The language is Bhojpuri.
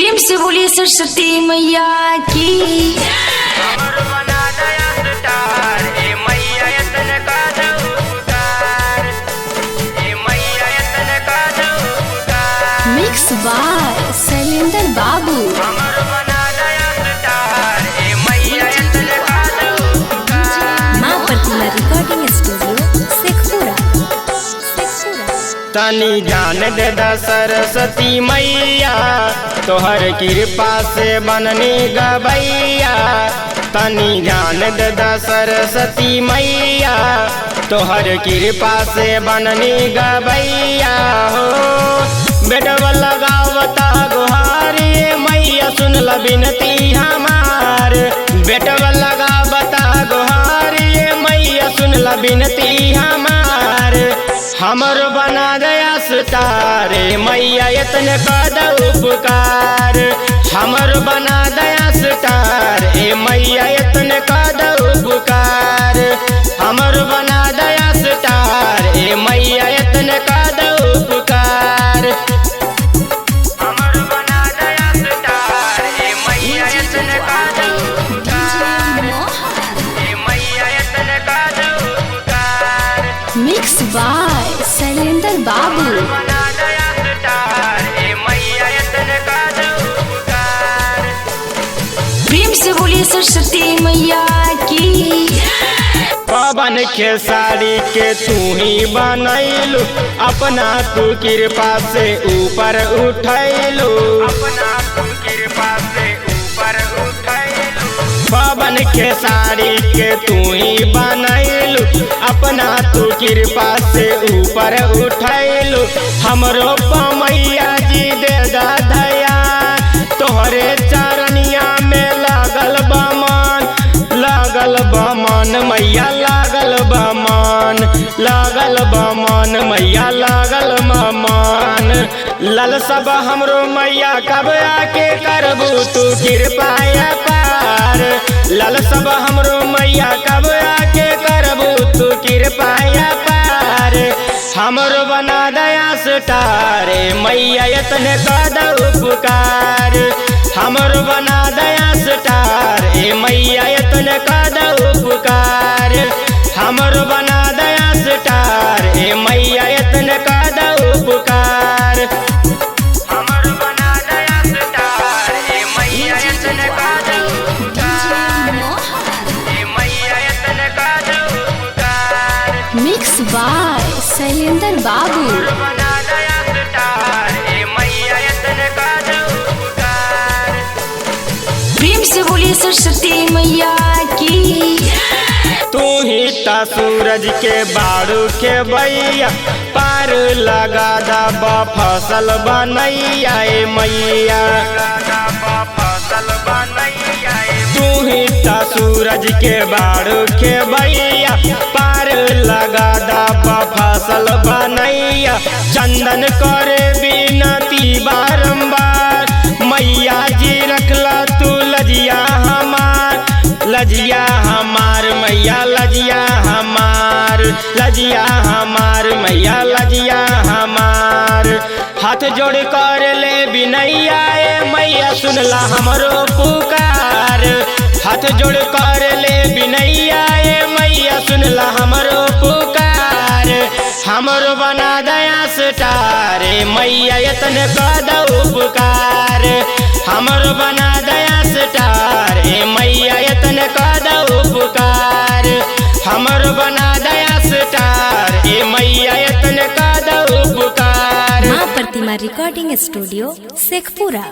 प्रेम से बोलिए सरस्वती मैया की। मिक्स बाय शैलेंद्र बाबू। माँ प्रतिमा रिकॉर्डिंग स्टूडियो शेखपुरा। तनी जान दे दा सरस्वती मैया, तोहर कृपा से बननी गबैया। तनी जान दे दा सरस्वती मैया, तोहर कृपा से बननी गबैया हो। बेटवा लगावता गुहारी मैया, सुन ल बिनती हमार। बेटवा लगावता गुहारी मैया, सुन ल बिनती हमार। हमर बना दया सितारे मैया, इतने कद उपकार। हमर बना दया सितारे मैया, इतने कद उपकार। हमर बना दया सितारे मैया, इतने कद उपकार। हमर बना दया सितारे मैया, इतने कद उपकार। मैया इतने कद उपकार। मिक्स बाय शैलेंद्र बाबू। प्रेम से बोलिए सरस्वती मैया की। पवन के साड़ी के तू ही बनैलू, अपना तू कृपा से ऊपर उठैलू। अपना तू कृपा से ऊपर उठैलू। पवन के साड़ी के तू ही बनैलू, अपना तू कृपा से ऊपर उठैलू। हमरो मैया जी दे दा दया, तोहरे चरनिया में लागल बमन। लागल बमन मैया, लागल बमन। लागल बमन मैया, लागल बमन। लल सब हमरो मैया, कब आके करबू तू कृपा पार। लल सब हमरो मैया, कब आके करबू तू कृपा पार। हमरो बना दया सितारे मैया, इतने कद उपकार। हमरो बना दया सितारे मैया, इतने कद उपकार। हमरो बना दया सितारे मैया, इतने कद उपकार। हमरो बना दया सितारे मैया, इतने कद उपकार। मैया इतने कद उपकार। मिक्स बाय शैलेंद्र बाबू। प्रेम से बोलिए सरस्वती मैया की। तू ही ता सूरज के बारू के बैया, पार लगा दा फसल बनैया मैया। तू ही ता सूरज के बारू के बैया, पार लगा दा फसल बनैया। चंदन करे बिनती बारंबार, मैया जी रखला तू लजिया हमार। लजिया हमार मैया, लजिया हमार। लजिया हमार मैया, लजिया हमार। हाथ जोड़ कर ले बिनैया मैया, सुनला हमरो पुकार। हाथ जोड़ कर ले बिनैया मैया, सुनला हमरो पुकार। हमरो बना दया सितारे मैया, इतने कद उपकार। हमरो बना दया सितारे मैया, इतने कद उपकार। हमरो बना दया सितारे मैया, इतने कद उपकार। माँ प्रतिमा रिकॉर्डिंग स्टूडियो शेखपुरा।